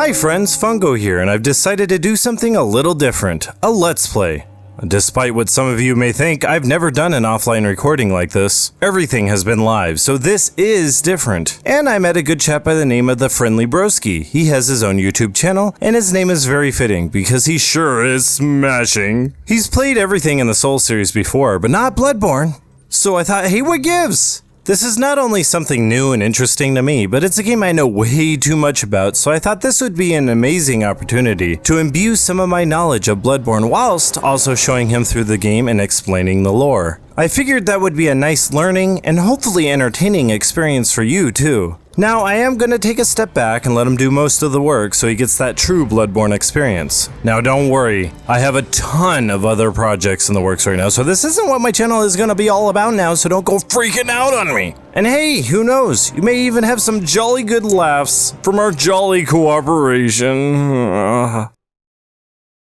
Hi friends, Fungo here, and I've decided to do something a little different, a Let's Play. Despite what some of you may think, I've never done an offline recording like this. Everything has been live, so this is different. And I met a good chap by the name of the Friendly Broski. He has his own YouTube channel, and his name is very fitting, because he sure is smashing. He's played everything in the Souls series before, but not Bloodborne. So I thought, hey, what gives? This is not only something new and interesting to me, but it's a game I know way too much about, so I thought this would be an amazing opportunity to imbue some of my knowledge of Bloodborne whilst also showing him through the game and explaining the lore. I figured that would be a nice learning and hopefully entertaining experience for you too. Now I am going to take a step back and let him do most of the work so he gets that true Bloodborne experience. Now don't worry, I have a ton of other projects in the works right now, so this isn't what my channel is going to be all about now, so don't go freaking out on me. And hey, who knows, you may even have some jolly good laughs from our jolly cooperation.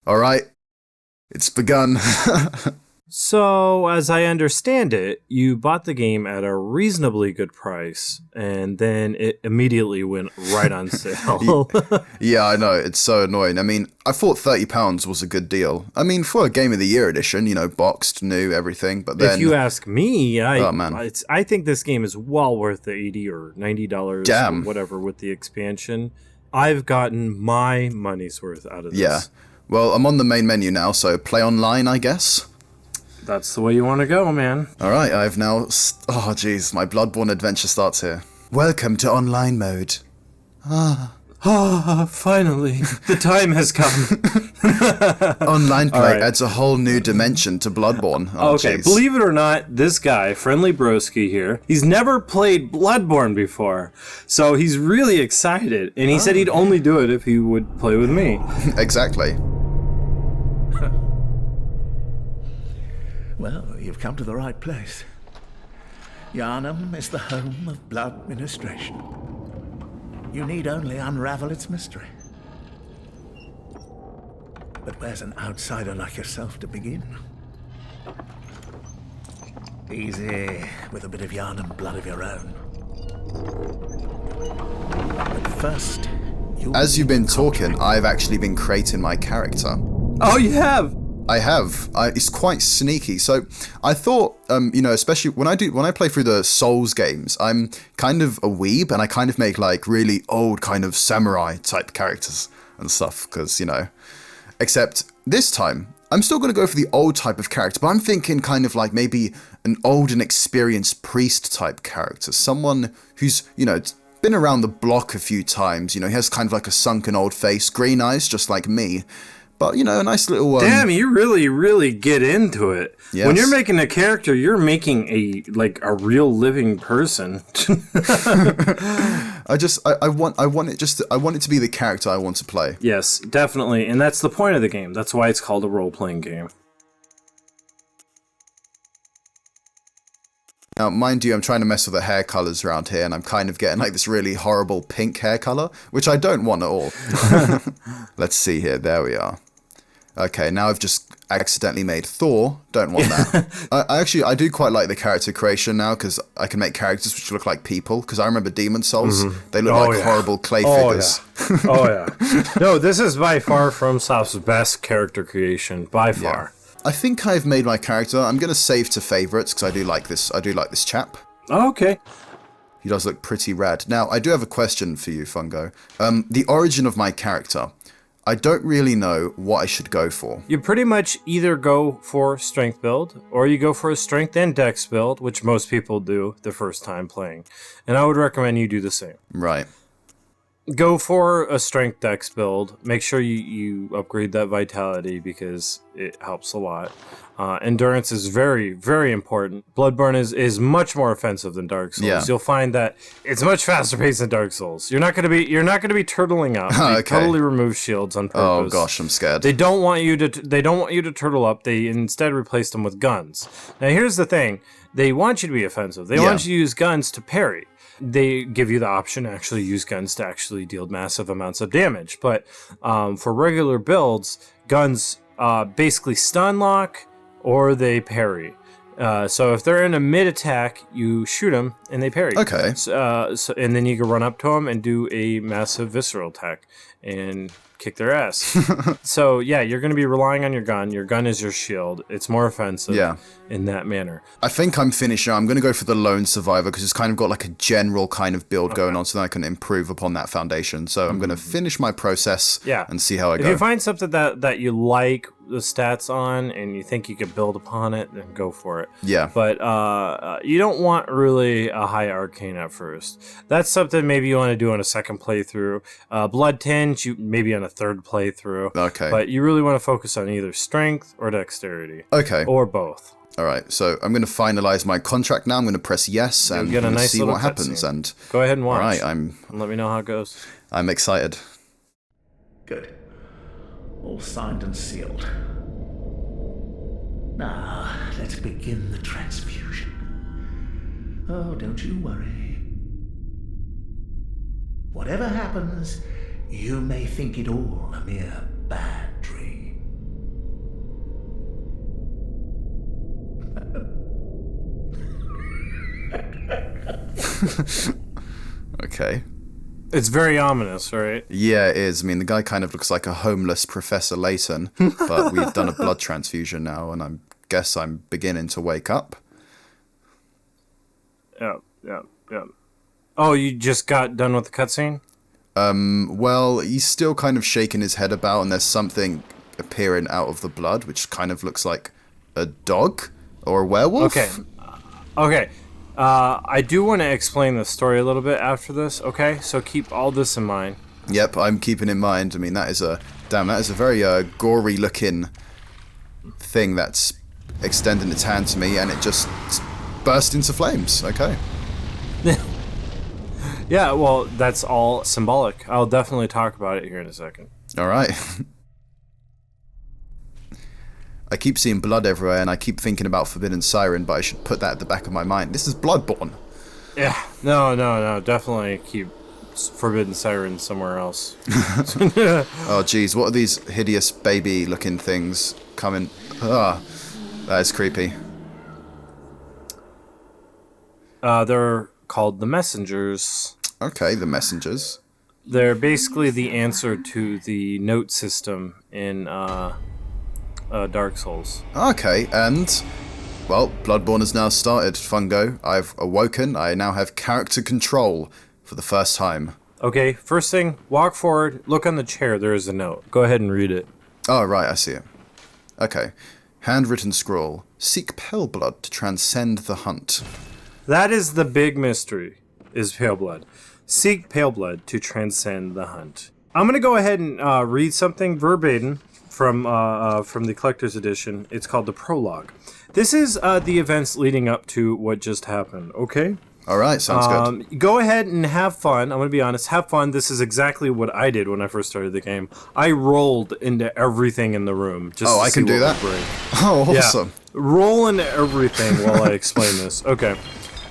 Alright, it's begun. So, as I understand it, you bought the game at a reasonably good price, and then it immediately went right on sale. Yeah, I know, it's so annoying. I mean, I thought £30 was a good deal. I mean, for a Game of the Year edition, you know, boxed, new, everything, but then... If you ask me, man. I think this game is well worth the $80 or $90 Damn. or whatever with the expansion. I've gotten my money's worth out of this. Yeah, well, I'm on the main menu now, so play online, I guess. That's the way you want to go, man. Alright, I've now... oh, jeez, my Bloodborne adventure starts here. Welcome to online mode. Finally. The time has come. Online play right. adds a whole new dimension to Bloodborne. Oh, Okay, jeez. believe it or not, this guy, Friendly Broski here, he's never played Bloodborne before. So he's really excited. And he said he'd only do it if he would play with me. Exactly. Well, you've come to the right place. Yharnam is the home of blood ministration. You need only unravel its mystery. But where's an outsider like yourself to begin? Easy, with a bit of Yharnam blood of your own. But first, As you've been talking, I've actually been creating my character. Oh, you have? I have. It's quite sneaky. So I thought, you know, especially when I play through the Souls games, I'm kind of a weeb and I kind of make like really old kind of samurai type characters and stuff because, you know, except this time I'm still going to go for the old type of character, but I'm thinking kind of like maybe an old and experienced priest type character, someone who's, you know, been around the block a few times. You know, he has kind of like a sunken old face, green eyes, just like me. But, you know, a nice little... Damn, you really get into it. Yes. When you're making a character, you're making a real living person. I want it to be the character I want to play. Yes, definitely. And that's the point of the game. That's why it's called a role-playing game. Now, mind you, I'm trying to mess with the hair colors around here, and I'm kind of getting like this really horrible pink hair color, which I don't want at all. Let's see here. There we are. Okay, now I've just accidentally made Thor. Don't want that. I do quite like the character creation now, because I can make characters which look like people, because I remember Demon Souls. They look like horrible clay figures. Yeah. Oh, yeah. No, this is by far FromSoft's best character creation, by far. Yeah. I think I've made my character. I'm going to save to favorites, because I do like this chap. Oh, okay. He does look pretty rad. Now, I do have a question for you, Fungo. The origin of my character. I don't really know what I should go for. You pretty much either go for strength build, or you go for a strength and dex build, which most people do the first time playing. And I would recommend you do the same. Right. Go for a strength dex build. Make sure you upgrade that vitality because it helps a lot. Endurance is very, very important. Bloodborne is much more offensive than Dark Souls. Yeah. You'll find that it's much faster paced than Dark Souls. You're not gonna be turtling up. They totally remove shields on purpose. Oh gosh, I'm scared. They don't want you to turtle up. They instead replace them with guns. Now here's the thing. They want you to be offensive. They want you to use guns to parry. They give you the option to actually use guns to actually deal massive amounts of damage. But for regular builds, guns basically stun lock or they parry. So if they're in a mid-attack, you shoot them and they parry. Okay. And then you can run up to them and do a massive visceral attack and kick their ass. So yeah, you're going to be relying on your gun. Your gun is your shield. It's more offensive in that manner. I think I'm finished now. I'm going to go for the lone survivor because it's kind of got like a general kind of build going on so that I can improve upon that foundation. So I'm going to finish my process and see how I go. If you find something that you like the stats on and you think you could build upon it, then go for it. Yeah. But you don't want really a high arcane at first. That's something maybe you want to do on a second playthrough. Blood tinge, you maybe on a third playthrough. Okay. But you really want to focus on either strength or dexterity. Okay. Or both. All right. So I'm going to finalize my contract now. I'm going to press yes and get a nice see what happens. Scene. And go ahead and watch. All right. And let me know how it goes. I'm excited. Good. All signed and sealed. Now, let's begin the transfusion. Oh, don't you worry. Whatever happens, you may think it all a mere bad dream. Okay. It's very ominous, right? Yeah, it is. I mean, the guy kind of looks like a homeless Professor Layton, but we've done a blood transfusion now, and I guess I'm beginning to wake up. Yeah. Oh, you just got done with the cutscene? Well, he's still kind of shaking his head about, and there's something appearing out of the blood, which kind of looks like a dog or a werewolf. Okay. I do want to explain the story a little bit after this, okay? So keep all this in mind. Yep, I'm keeping in mind. I mean, that is a very gory-looking thing that's extending its hand to me, and it just burst into flames. Okay. Yeah, well, that's all symbolic. I'll definitely talk about it here in a second. All right. I keep seeing blood everywhere, and I keep thinking about Forbidden Siren, but I should put that at the back of my mind. This is Bloodborne. Yeah. No. Definitely keep Forbidden Siren somewhere else. Oh, geez. What are these hideous baby-looking things coming? Ah, that is creepy. They're called the Messengers. Okay, the Messengers. They're basically the answer to the note system in Dark Souls. Okay, and, well, Bloodborne has now started, Fungo. I've awoken. I now have character control for the first time. Okay, first thing, walk forward, look on the chair, there is a note. Go ahead and read it. Oh, right, I see it. Okay. Handwritten scroll. Seek pale blood to transcend the hunt. That is the big mystery, is pale blood. Seek pale blood to transcend the hunt. I'm going to go ahead and read something verbatim from the collector's edition. It's called the prologue. This is the events leading up to what just happened, okay? All right, sounds good. Go ahead and have fun. I'm going to be honest. Have fun. This is exactly what I did when I first started the game. I rolled into everything in the room. Just I can do that? Oh, awesome. Yeah. Roll into everything while I explain this. Okay.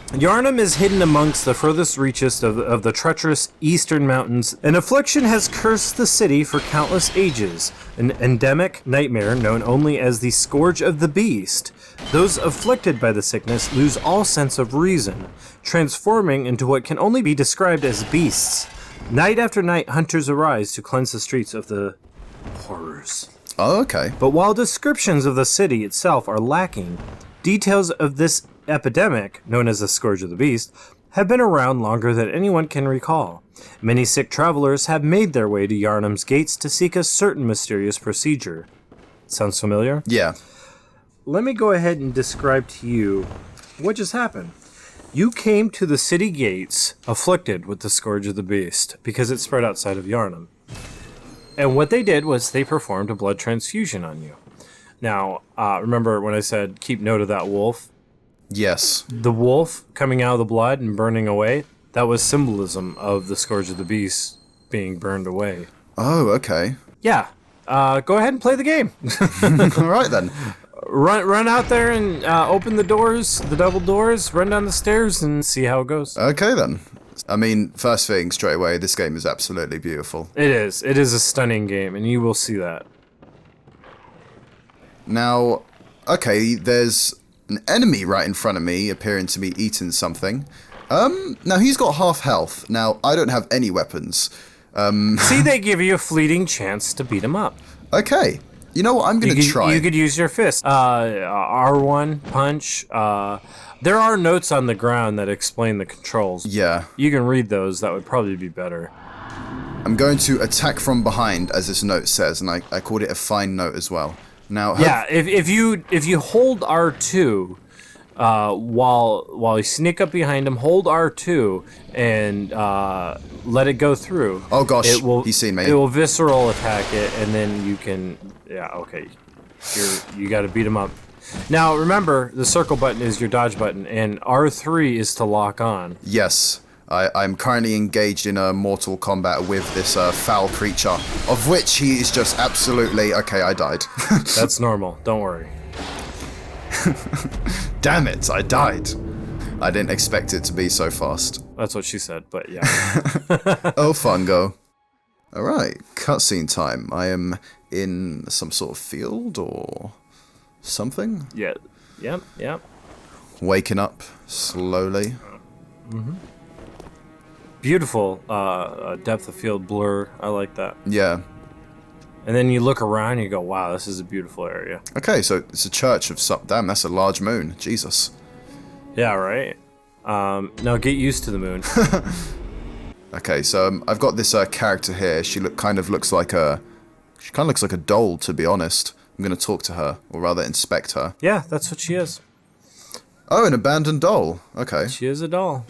Yharnam is hidden amongst the furthest reaches of the treacherous eastern mountains. An affliction has cursed the city for countless ages, an endemic nightmare known only as the Scourge of the Beast. Those afflicted by the sickness lose all sense of reason, transforming into what can only be described as beasts. Night after night, hunters arise to cleanse the streets of the horrors. Oh, okay. But while descriptions of the city itself are lacking, details of this epidemic, known as the Scourge of the Beast, have been around longer than anyone can recall. Many sick travelers have made their way to Yharnam's gates to seek a certain mysterious procedure. Sounds familiar? Yeah. Let me go ahead and describe to you what just happened. You came to the city gates afflicted with the Scourge of the Beast because it spread outside of Yharnam. And what they did was they performed a blood transfusion on you. Now, remember when I said keep note of that wolf? Yes. The wolf coming out of the blood and burning away, that was symbolism of the Scourge of the Beast being burned away. Oh, okay. Yeah. Go ahead and play the game. All right, then. Run out there and open the doors, the double doors, run down the stairs and see how it goes. Okay, then. I mean, first thing straight away, this game is absolutely beautiful. It is. It is a stunning game, and you will see that. Now, okay, there's an enemy right in front of me, appearing to be eating something. Now he's got half health. Now, I don't have any weapons. See, they give you a fleeting chance to beat him up. Okay. You know what? I'm going to try. You could use your fist. R1, punch. There are notes on the ground that explain the controls. Yeah. You can read those. That would probably be better. I'm going to attack from behind, as this note says, and I called it a fine note as well. Now, yeah, if you hold R2, while you sneak up behind him, hold R2 and let it go through. Oh gosh, he's seen me. It will visceral attack it, and then you can. Yeah, okay. You got to beat him up. Now remember, the circle button is your dodge button, and R3 is to lock on. Yes. I'm currently engaged in a mortal combat with this foul creature, of which he is just absolutely... Okay, I died. That's normal. Don't worry. Damn it, I died. I didn't expect it to be so fast. That's what she said, but yeah. Oh, Fungo. Alright, cutscene time. I am in some sort of field or something? Yeah. Yep. Waking up slowly. Mm-hmm. Beautiful depth of field blur. I like that. Yeah. And then you look around and you go, wow, this is a beautiful area. Okay, so it's a church of some... Damn, that's a large moon. Jesus. Yeah, right? Now get used to the moon. Okay, so I've got this character here. She kind of looks like a doll, to be honest. I'm going to talk to her, or rather inspect her. Yeah, that's what she is. Oh, an abandoned doll. Okay. She is a doll.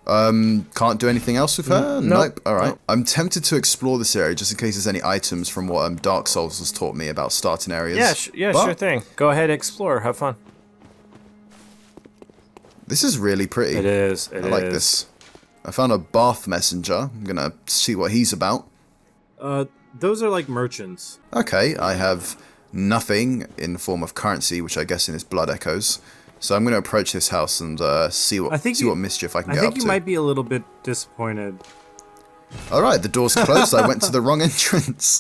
Can't do anything else with her? Nope. Alright. Nope. I'm tempted to explore this area just in case there's any items from what Dark Souls has taught me about starting areas. Yeah, sure thing. Go ahead, explore. Have fun. This is really pretty. It is. I like this. I found a bath messenger. I'm gonna see what he's about. Those are like merchants. Okay, I have nothing in the form of currency, which I guess in its blood echoes. So I'm going to approach this house and see what mischief I can get up to. I think you might be a little bit disappointed. All right, the door's closed. I went to the wrong entrance.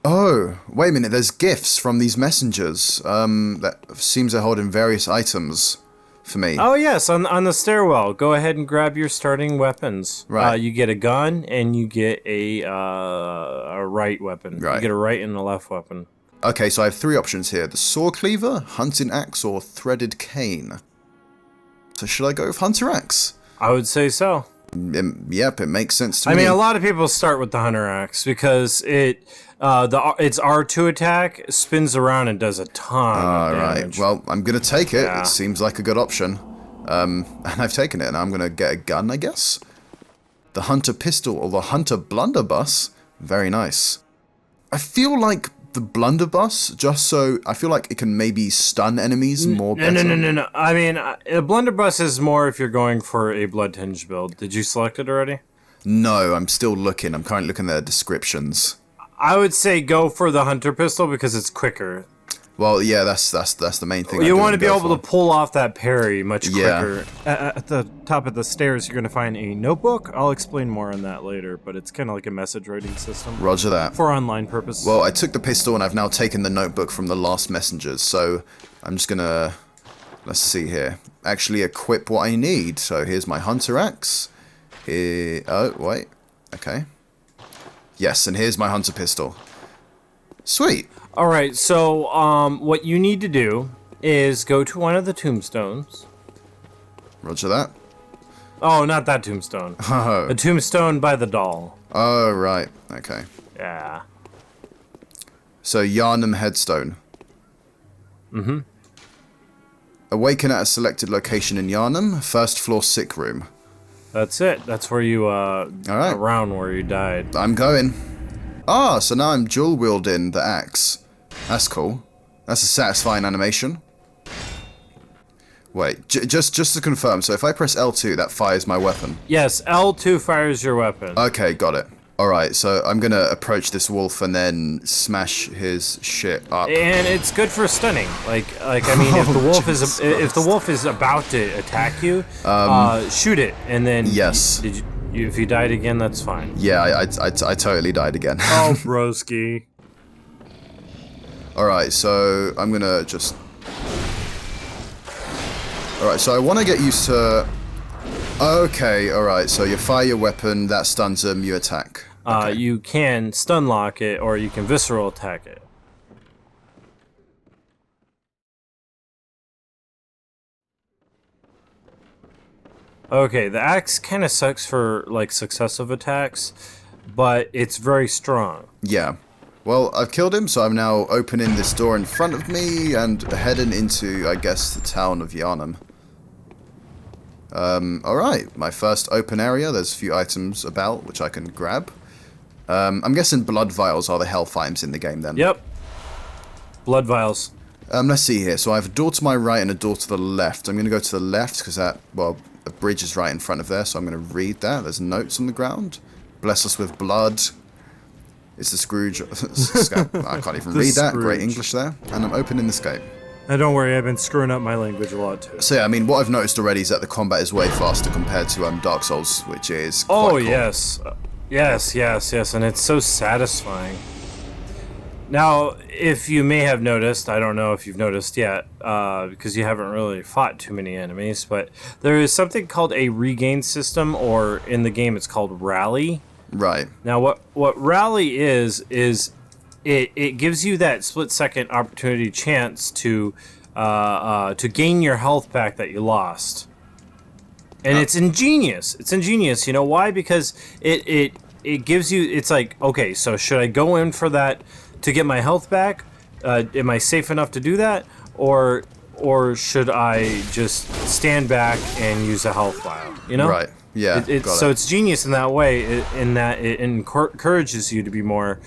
Oh, wait a minute. There's gifts from these messengers. That seems they're holding various items for me. Oh yes, on the stairwell. Go ahead and grab your starting weapons. Right. You get a gun and you get a right weapon. Right. You get a right and a left weapon. Okay, so I have three options here. The Sword Cleaver, Hunting Axe, or Threaded Cane. So should I go with Hunter Axe? I would say so. Yep, it makes sense to me. I mean, a lot of people start with the Hunter Axe because its R2 attack spins around and does a ton of damage. Right. Well, I'm going to take it. Yeah. It seems like a good option. And I've taken it, and I'm going to get a gun, I guess. The Hunter Pistol, or the Hunter Blunderbuss. Very nice. I feel like the blunderbuss, just so I feel like it can maybe stun enemies more better. No. I mean, a blunderbuss is more if you're going for a blood tinge build. Did you select it already? No, I'm still looking. I'm currently looking at the descriptions. I would say go for the hunter pistol because it's quicker. Well, yeah, that's the main thing. You want to be able to pull off that parry much quicker. Yeah. At the top of the stairs, you're going to find a notebook. I'll explain more on that later, but it's kind of like a message writing system. Roger that. For online purposes. Well, I took the pistol and I've now taken the notebook from the last messengers, so I'm just going to, let's see here, actually equip what I need. So here's my Hunter Axe. Here, oh, wait, okay. Yes, and here's my Hunter Pistol. Sweet. Alright, so what you need to do is go to one of the tombstones. Roger that. Oh, not that tombstone. Oh. The tombstone by the doll. Oh, right. Okay. Yeah. So, Yharnam headstone. Mm-hmm. Awaken at a selected location in Yharnam, first floor sick room. That's it. That's where you, Alright. around where you died. I'm going. Ah, so now I'm dual wielding the axe. That's cool. That's a satisfying animation. Wait, just to confirm, so if I press L2, that fires my weapon? Yes, L2 fires your weapon. Okay, got it. Alright, so I'm gonna approach this wolf and then smash his shit up. And it's good for stunning. Like I mean, if the wolf is about to attack you, shoot it, and then yes. If you died again, that's fine. Yeah, I totally died again. Oh, broski. Alright, so I'm gonna just Alright, so I want to get used to... Okay, alright, so you fire your weapon, that stuns them, you attack. Okay. You can stun lock it, or you can visceral attack it. Okay, the axe kind of sucks for, like, successive attacks, but it's very strong. Yeah. Well, I've killed him, so I'm now opening this door in front of me and heading into, I guess, the town of Yharnam. Alright, my first open area. There's a few items about, which I can grab. I'm guessing blood vials are the health items in the game, then. Yep. Blood vials. Let's see here. So I have a door to my right and a door to the left. I'm going to go to the left, because that, well, a bridge is right in front of there, so I'm going to read that. There's notes on the ground. Bless us with blood. It's the Scrooge. I can't even read that. Scrooge. Great English there. And I'm opening this gate. Now don't worry, I've been screwing up my language a lot too. So yeah, I mean, what I've noticed already is that the combat is way faster compared to Dark Souls, which is quite Oh, cool. yes. Yes, and it's so satisfying. Now, if you may have noticed, I don't know if you've noticed yet, because you haven't really fought too many enemies, but there is something called a regain system, or in the game it's called rally. Right. Now, what rally is it gives you that split-second opportunity chance to gain your health back that you lost. And it's ingenious. It's ingenious. You know why? Because it gives you... It's like, okay, so should I go in for that to get my health back? Am I safe enough to do that? Or should I just stand back and use a health vial? You know? Right. Yeah. So it's genius in that way, in that it encourages you to be more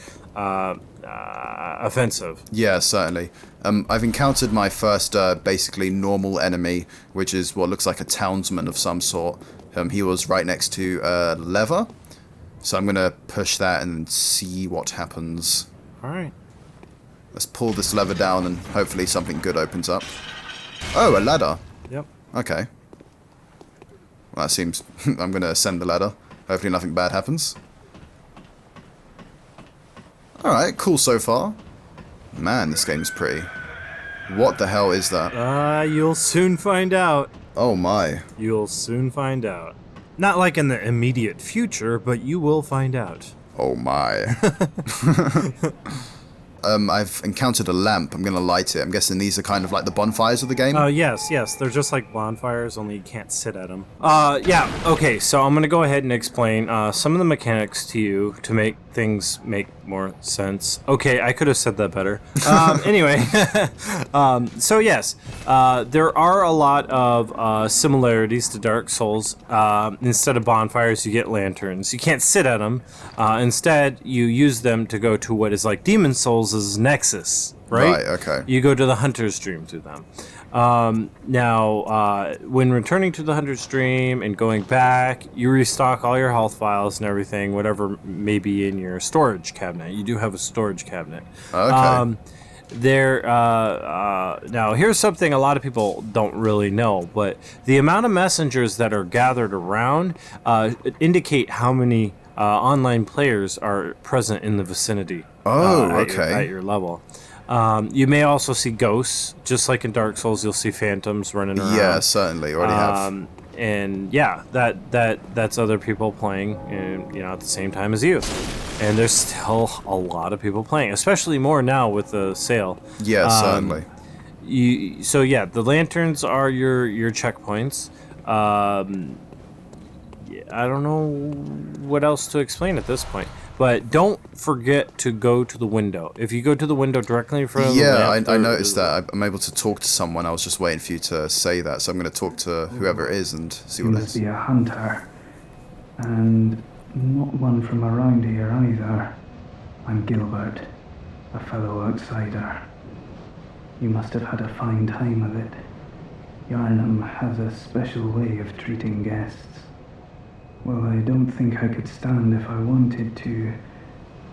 offensive. Yeah, certainly. I've encountered my first basically normal enemy, which is what looks like a townsman of some sort. He was right next to a lever, so I'm going to push that and see what happens. Alright. Let's pull this lever down and hopefully something good opens up. Oh, a ladder. Yep. Okay. Well, that seems... I'm going to ascend the ladder. Hopefully nothing bad happens. Alright, cool so far. Man, this game's pretty. What the hell is that? You'll soon find out. Oh my. You'll soon find out. Not like in the immediate future, but you will find out. Oh my. I've encountered a lamp. I'm going to light it. I'm guessing these are kind of like the bonfires of the game? Yes. They're just like bonfires, only you can't sit at them. Yeah, okay, so I'm going to go ahead and explain some of the mechanics to you to make things make more sense. Okay, I could have said that better. Anyway, so yes, there are a lot of similarities to Dark Souls. Instead of bonfires, you get lanterns. You can't sit at them. Instead, you use them to go to what is like Demon Souls' Nexus, right? Right, okay. You go to the Hunter's Dream through them. Now, when returning to the Hunter's Dream and going back, you restock all your health files and everything, whatever may be in your storage cabinet. You do have a storage cabinet. Okay. Now, here's something a lot of people don't really know, but the amount of messengers that are gathered around indicate how many online players are present in the vicinity. At your level. You may also see ghosts, just like in Dark Souls. You'll see phantoms running around. Yeah, certainly. Already have. And yeah, that's other people playing, at the same time as you. And there's still a lot of people playing, especially more now with the sale. Yeah, certainly. So yeah, the lanterns are your checkpoints. I don't know what else to explain at this point. But don't forget to go to the window. If you go to the window directly in front of the lamp... I noticed that. I'm able to talk to someone. I was just waiting for you to say that. So I'm going to talk to whoever it is and see what it is. You must be a hunter. And not one from around here either. I'm Gilbert, a fellow outsider. You must have had a fine time of it. Yharnam has a special way of treating guests. Well, I don't think I could stand if I wanted to,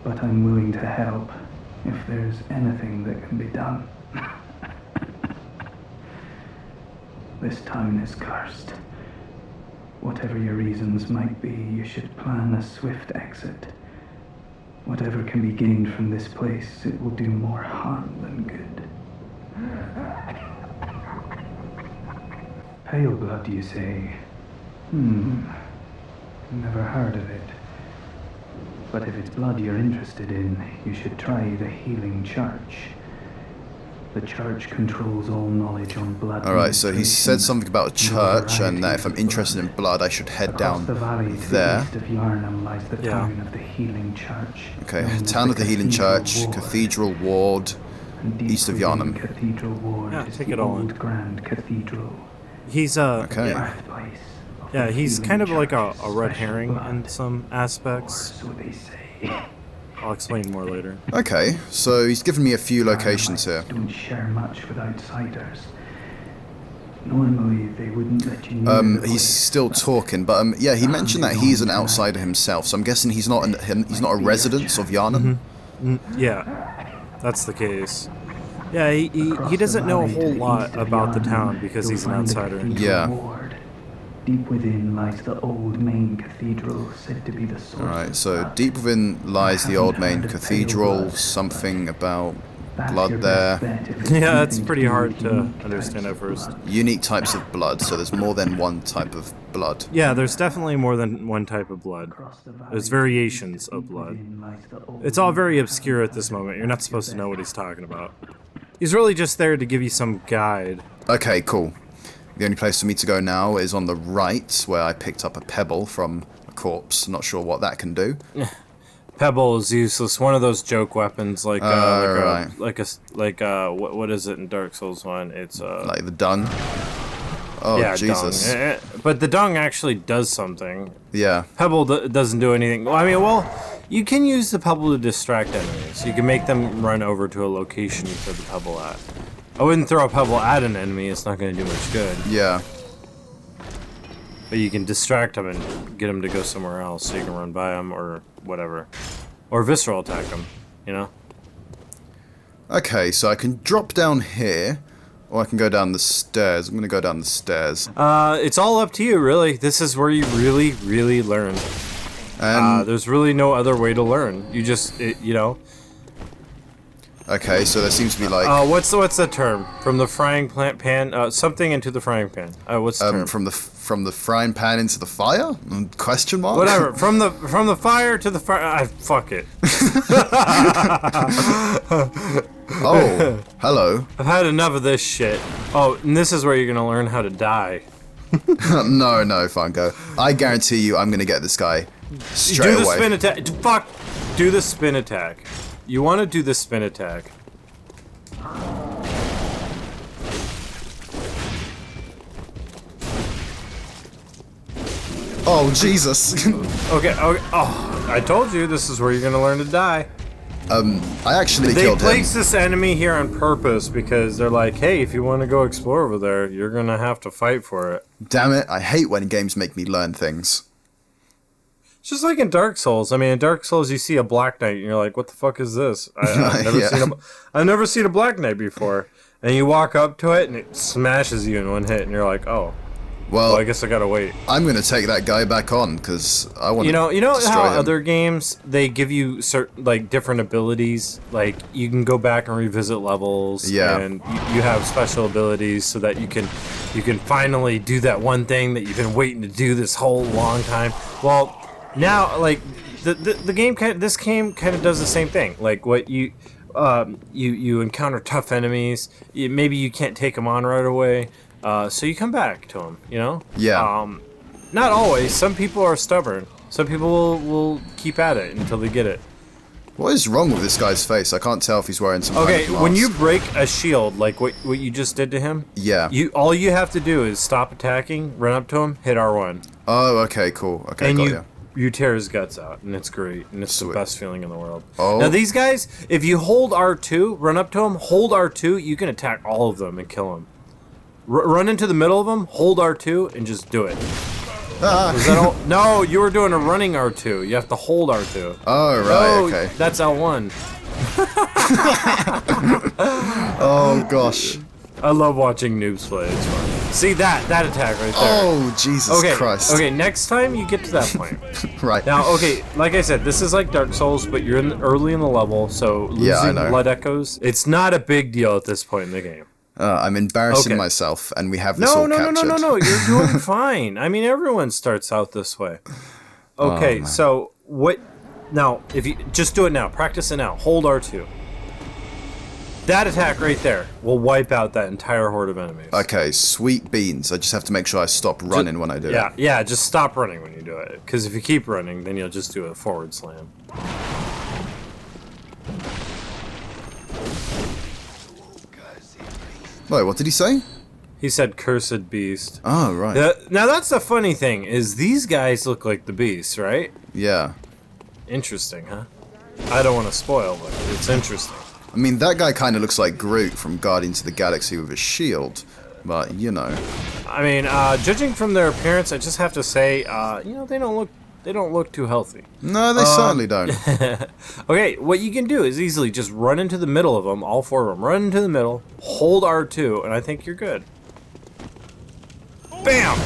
but I'm willing to help if there's anything that can be done. This town is cursed. Whatever your reasons might be, you should plan a swift exit. Whatever can be gained from this place, it will do more harm than good. Pale blood, you say? Never heard of it. But if it's blood you're interested in, you should try the Healing Church. The church controls all knowledge on blood. Alright, so he said something about a church, and that if I'm interested in blood, I should head down the valley to there. the east of Yharnam lies the town of the Healing Church. Okay, known as town the of the Healing Church, Ward. Cathedral Ward, And deep east of within Yharnam. Cathedral Ward Yeah, is take the it all in. old Grand Cathedral. He's Okay. Birthplace of yeah, the he's Healing kind of like a Church's red special herring blood. in some aspects. So they say. I'll explain more later. Okay, so he's given me a few locations here. Don't share much with outsiders. Normally, they wouldn't let you know. He's still talking, but yeah, he mentioned that he's an outsider himself, so I'm guessing he's not he's not a resident of Yharnam. Yeah, that's the case. Yeah, he doesn't know a whole lot about the town because he's an outsider. Yeah. Deep within lies the old main cathedral, said to be the source. Alright, so deep within lies the old main cathedral, something about blood there. Yeah, it's pretty hard to understand at first. Unique types of blood, so there's more than one type of blood. Yeah, there's definitely more than one type of blood. There's variations of blood. It's all very obscure at this moment. You're not supposed to know what he's talking about. He's really just there to give you some guide. Okay, cool. The only place for me to go now is on the right, where I picked up a pebble from a corpse. Not sure what that can do. Pebble is useless. One of those joke weapons, like right. what is it in Dark Souls 1? It's Like the dung. Oh, yeah, Jesus. dung. But the dung actually does something. Yeah. Pebble doesn't do anything. Well, I mean, you can use the pebble to distract enemies. You can make them run over to a location you throw the pebble at. I wouldn't throw a pebble at an enemy. It's not going to do much good. Yeah. But you can distract them and get them to go somewhere else so you can run by them or whatever. Or visceral attack them, you know? Okay, so I can drop down here, or I can go down the stairs. I'm going to go down the stairs. It's all up to you, really. This is where you really, really learn. And There's really no other way to learn. You just, you know... okay, so there seems to be like what's the term? From the frying pan, something into the frying pan. What's the term? from the frying pan into the fire? Question mark? Whatever. From the fire to the fire. Fuck it. Oh, hello. I've had enough of this shit. Oh, and this is where you're gonna learn how to die. No, Fungo. I guarantee you I'm going to get this guy straight Do the away. spin attack. Fuck. Do the spin attack. You want to do the spin attack. Oh, Jesus. Okay. Oh, I told you this is where you're gonna learn to die. I actually They killed him. placed this enemy here on purpose because they're like, hey, if you want to go explore over there, you're gonna have to fight for it. Damn it, I hate when games make me learn things. It's just like in Dark Souls. I mean, in Dark Souls, you see a Black Knight, and you're like, "What the fuck is this? I've never seen a Black Knight before." And you walk up to it, and it smashes you in one hit, and you're like, "Oh, well, I guess I gotta wait." I'm gonna take that guy back on because I want to. You know destroy how him. other games they give you certain different abilities. Like you can go back and revisit levels. Yeah. And you have special abilities so that you can finally do that one thing that you've been waiting to do this whole long time. Well. Now, like the game, this game kind of does the same thing. Like what you encounter tough enemies. Maybe you can't take them on right away, so you come back to them. You know. Yeah. Not always. Some people are stubborn. Some people will keep at it until they get it. What is wrong with this guy's face? I can't tell if he's wearing some Okay, kind of when you mask. break a shield, like what you just did to him. Yeah. All you have to do is stop attacking, run up to him, hit R1. Oh, okay, cool. Okay, And got you ya. you tear his guts out, and it's great, and it's Sweet. the best feeling in the world. Oh. Now these guys, if you hold R2, run up to them, hold R2, you can attack all of them and kill them. Run into the middle of them, hold R2, and just do it. Ah. Was that all? No, you were doing a running R2. You have to hold R2. Oh, right, No, okay. that's L1. Oh, gosh. I love watching noobs play. It's fun. See that attack right there. Oh, Jesus okay, Christ. okay. Next time you get to that point. Right. Now, okay, like I said, this is like Dark Souls, but you're early in the level, so losing Yeah, I know. blood echoes, it's not a big deal at this point in the game. I'm embarrassing Okay. myself, and we have this all captured. No. You're doing fine. I mean, everyone starts out this way. Okay, so what? Now, if you just do it now, practice it now. Hold R2. That attack right there will wipe out that entire horde of enemies. Okay, sweet beans. I just have to make sure I stop running when I do it. Yeah, just stop running when you do it. Because if you keep running, then you'll just do a forward slam. Wait, what did he say? He said, "Cursed beast." Oh, right. Now that's the funny thing is these guys look like the beasts, right? Yeah. Interesting, huh? I don't want to spoil, but it's interesting. I mean, that guy kind of looks like Groot from Guardians of the Galaxy with a shield. But, you know. I mean, judging from their appearance, I just have to say, they don't look too healthy. No, they certainly don't. Okay, what you can do is easily just run into the middle of them, all four of them. Run into the middle, hold R2, and I think you're good. Bam!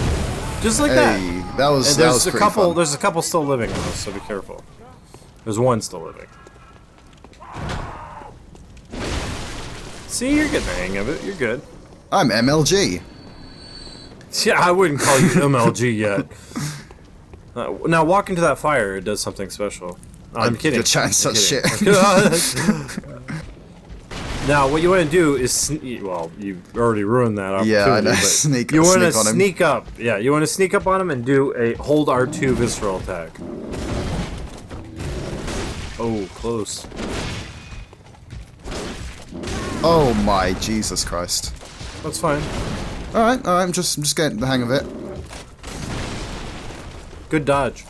Just like that. That was And that was pretty fun. There's a couple still living though, so be careful. There's one still living. See, you're getting the hang of it. You're good. I'm MLG. Yeah, I wouldn't call you MLG yet. Now walk into that fire. It does something special. I'm kidding. You're chatting such shit. Now, what you want to do is, well, you already ruined that opportunity. Yeah, I know. but Sneak you want to on him. sneak up. Yeah, you want to sneak up on him and do a hold R2 visceral attack. Oh, close. Oh my Jesus Christ. That's fine. Alright, I'm just getting the hang of it. Good dodge.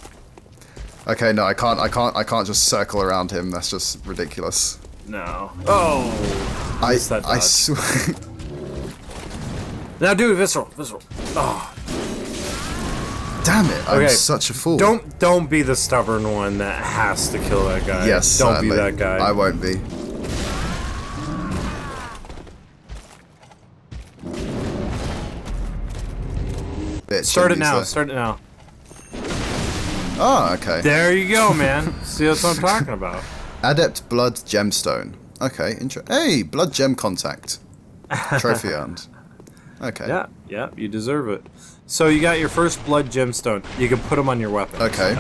Okay, no, I can't just circle around him. That's just ridiculous. No. Oh. Missed that I dodge. swear. Now do visceral. Oh. Damn it! I'm Okay. such a fool. Don't be the stubborn one that has to kill that guy. Yes, Don't certainly. be that guy. I won't be. Bitch, Start it use now. that. Start it now. Oh, okay. There you go, man. See, that's what I'm talking about. Adept Blood Gemstone. Okay, hey, Blood Gem Contact. Trophy earned. Okay. Yeah, you deserve it. So you got your first blood gemstone. You can put them on your weapon. Okay.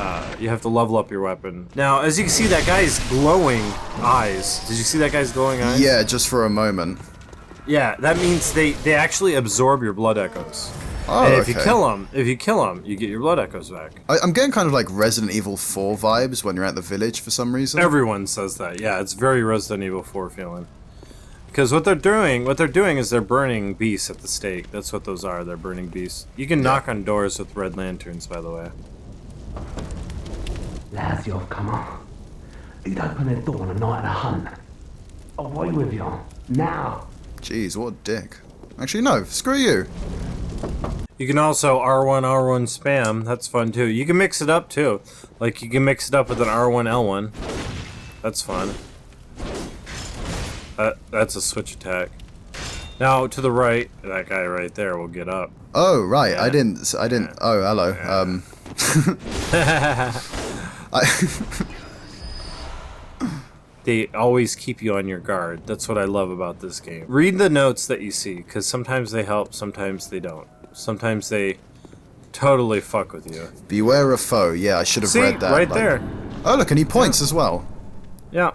You have to level up your weapon. Now, as you can see, that guy's glowing eyes. Did you see that guy's glowing eyes? Yeah, just for a moment. Yeah, that means they actually absorb your blood echoes. Oh, And if okay. you kill them, you get your blood echoes back. I'm getting kind of like Resident Evil 4 vibes when you're at the village for some reason. Everyone says that. Yeah, it's very Resident Evil 4 feeling. Because what they're doing is they're burning beasts at the stake. That's what those are. They're burning beasts. You can knock on doors with red lanterns, by the way. Lads, you've come on. You'd open the door on a night of a hunt. Away with you. Now. Jeez, what a dick. Actually, no, screw you. You can also R1 spam. That's fun too. You can mix it up too. Like you can mix it up with an R1 L1. That's fun. That's a switch attack. Now to the right, that guy right there will get up. Oh, right. Yeah. I didn't. Oh, hello. They always keep you on your guard. That's what I love about this game. Read the notes that you see, because sometimes they help, sometimes they don't. Sometimes they totally fuck with you. Beware of foe. Yeah, I should have See, read that. right like- there. Oh, look, and he points as well. Yeah.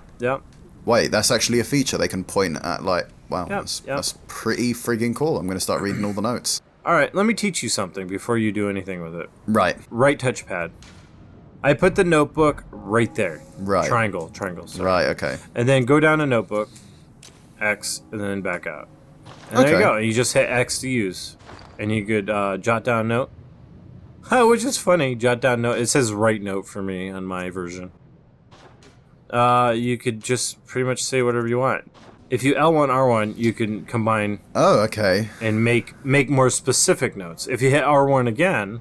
Wait, that's actually a feature. They can point at, like, wow, Yep, that's pretty friggin' cool. I'm going to start reading all the notes. All right, let me teach you something before you do anything with it. Right. Right touchpad. I put the notebook right there. Right. Triangle, sorry. Right, okay. And then go down to notebook, X, and then back out. And there you Okay. go. You just hit X to use. And you could jot down note. Which is funny, jot down note. It says write note for me on my version. You could just pretty much say whatever you want. If you L1, R1, you can combine Oh, okay. and make more specific notes. If you hit R1 again,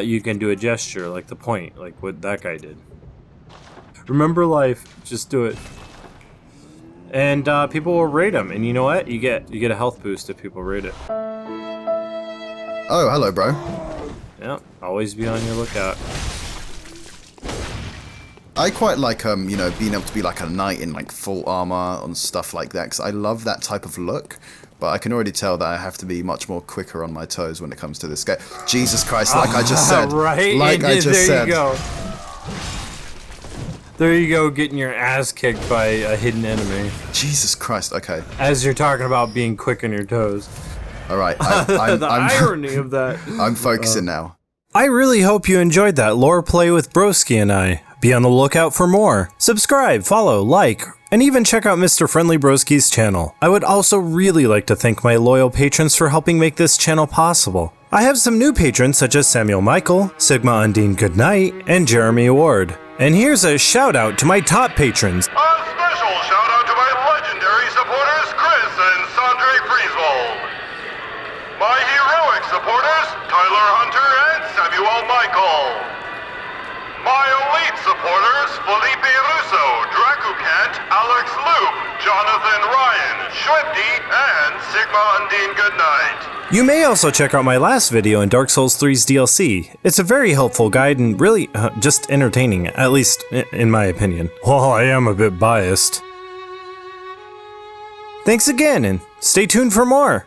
you can do a gesture like the point, like what that guy did. Remember life, just do it. And people will rate them, and you know what? You get a health boost if people rate it. Oh, hello, bro. Yeah, always be on your lookout. I quite like, being able to be like a knight in like full armor and stuff like that, because I love that type of look but I can already tell that I have to be much more quicker on my toes when it comes to this game. Jesus Christ, like I just said. Right? Like I just said. There you go. There you go, getting your ass kicked by a hidden enemy. Jesus Christ, okay. As you're talking about being quick on your toes. All right, I'm irony of that. I'm focusing now. I really hope you enjoyed that lore play with Broski and I. Be on the lookout for more. Subscribe, follow, like, and even check out Mr. Friendly Broski's channel. I would also really like to thank my loyal patrons for helping make this channel possible. I have some new patrons such as Samuel Michael, Sigma Undine Goodnight, and Jeremy Ward. And here's a shout out to my top patrons. A special shout out to my legendary supporters, Chris and Sandre Frieswald. My heroic supporters, Tyler Hunter and Samuel Michael. My elite supporters, Felipe Russo, Dracukant, Alex Loop, Jonathan Ryan, Schwifty, and Sigma Undine Goodnight. You may also check out my last video in Dark Souls 3's DLC. It's a very helpful guide and really just entertaining, at least in my opinion. Well, I am a bit biased. Thanks again, and stay tuned for more.